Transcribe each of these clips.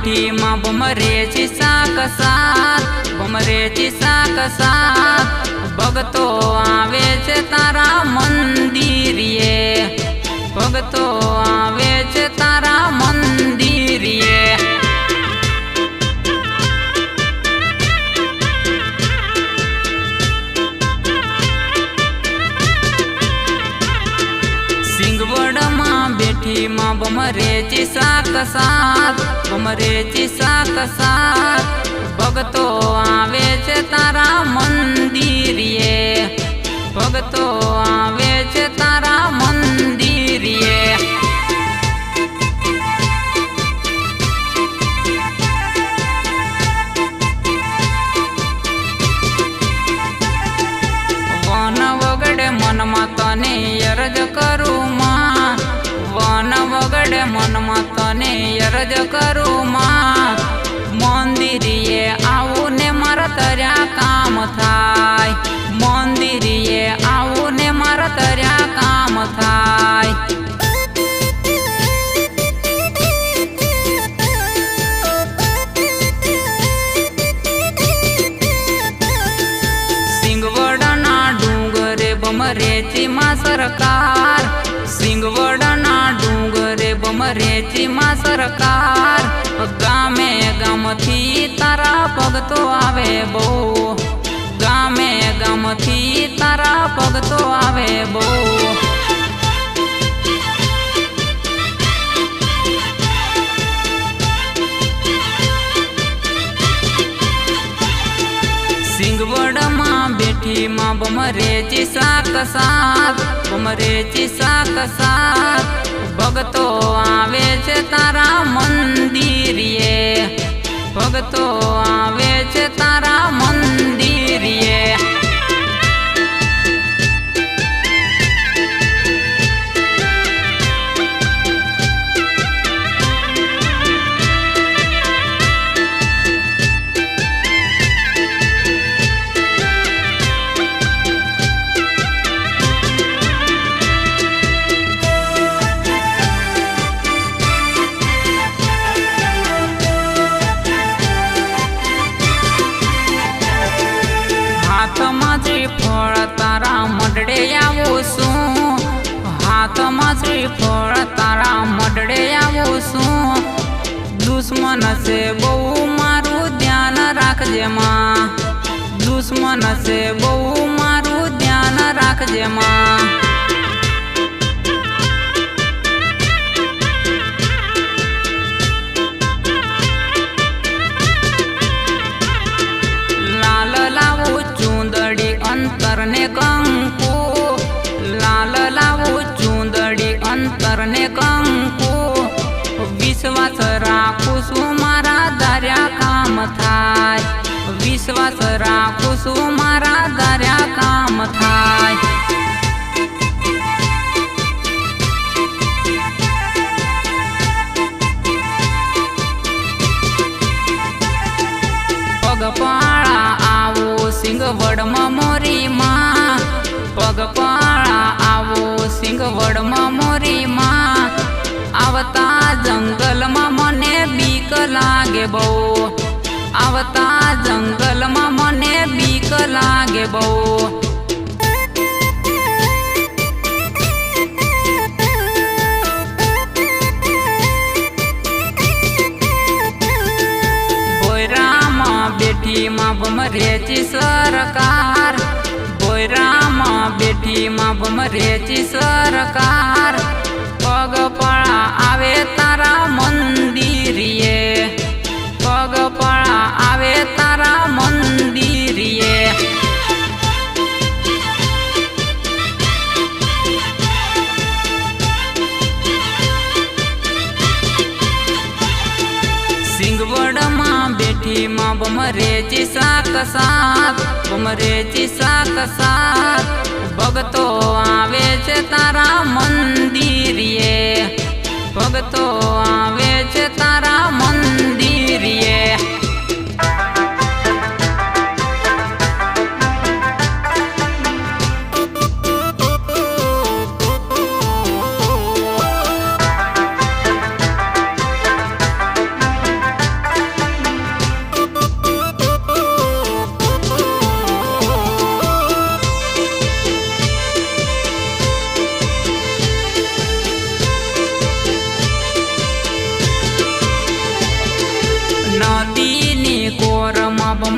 बेठी माँ बमरेची साकसात बमरेची साकसात भगतो आवे छे तारा मंदिरिये भगतो आवे छे तारा मंदिरिये बेठी माँ बमरेची साकसात बमरेची साकसात भगतो आवे छे तारा मंदिरिये भगतो आवे छे तारा मंदिरिये वन वगड़े मन मा तने अरज करूँ माँ वन वगड़े मन मा तने अरज करूँ माँ मंदिरिये आवू ने मारा तर्या काम थाय मंदिरिये आवू ने मारा तर्या काम थाय सिंगवड़ना डूंगरे बमरेची माँ सरकार सिंगवड़ना डूंगरे बमरेची माँ सरकार गामे गाम थी तारा भगतो आवे बो गामे गाम थी तारा भगतो आवे बो सिंगवड़ माँ बेठी माँ बमरेची साकसात बमरेची साकसात भगतो आवे छे तारा मंदिरिये भगतो आवे छे तारा मंदिरिये फल तारा मडड़े आवू छूं हाथ में श्रीफल तारा मडड़े आवू छूं दुश्मन से बहु मारू ध्यान राखजे माँ दुश्मन से बहु मारू ध्यान राखजे माँ अंतर ने कंकु लाल लावू चूंदड़ी अंतर ने कंकु विश्वास राखू छू मारा धार्या काम थाय विश्वास राखू छू मारा धार्या काम थाय पगपाळा आवो सिंगवड़ मोरी माँ पगपाळा आवो सिंगवड़ मोरी माँ आवता जंगल में मने बीक लागे बहु आवता जंगल में मने बीक लागे बहु बेठी माँ बमरेची सरकार बोयरा माँ बेठी माँ बमरेची सरकार पगपाळा आवे तारा मंदिरिये पगपाळा आवे तारा मंदिरिये सिंगवड़ माँ बेठी माँ बमरेची साकसात बमरेची साकसात भगतो आवे छे तारा मंदिरिये भगतो आवे छे तारा मंदिरिये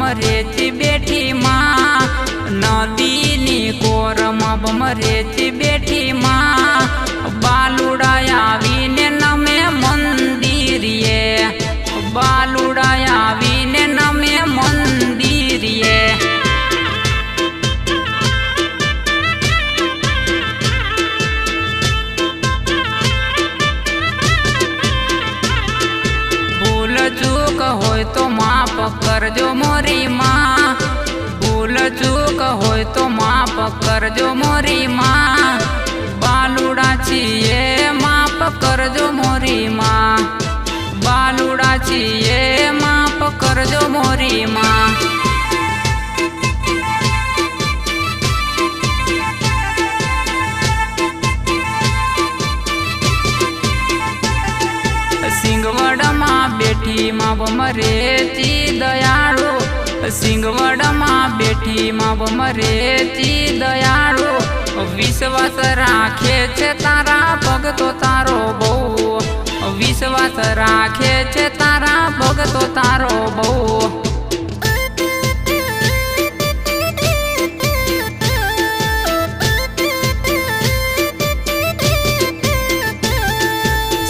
બમરેથી બેઠી માં, નદીની કોરમાં બમરેથી બેઠી માં, બાલુડા આવીને નમે મંદિરીએ, બાલુડા આવીને નમે મંદિરીએ. ભૂલ ચૂક હોય તો માફ કરજો મોરી માં, ભૂલ ચૂક હોય તો માફ કરજો મોરી માં, બાલુડા છીએ માફ કરજો મોરી માં, બાલુડા છીએ માફ કરજો મોરી માં. સિંગવડમાં બેઠી માં બમરેથી દયાળુ, સિંગવડમાં બેઠી માં બમરેથી દયાળુ, વિશ્વાસ રાખે છે તારા ભગતો તારો બહુ, વિશ્વાસ રાખે છે તારા ભગતો તારો બહુ.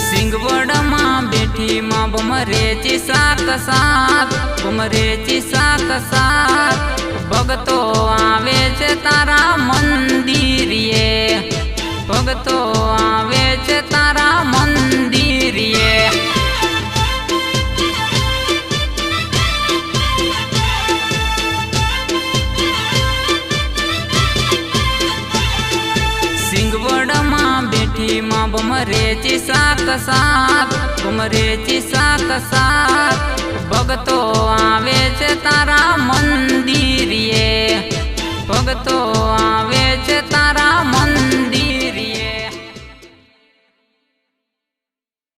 સિંગવડમાં બેઠી માં બમરેથી સાત સાત, બમરેથી સાત સાત, ભગતો આવે છે તારા મંદિરીએ, ભગતો આવે છે તારા મંદિરીએ. સિંગવડમાં બેઠી માં બમરેથી સાત સાત, બમરેથી સાત સાત, ભગતો આવે છે તારા મંદિરીએ, ભગતો આવે છે તારા મંદિર.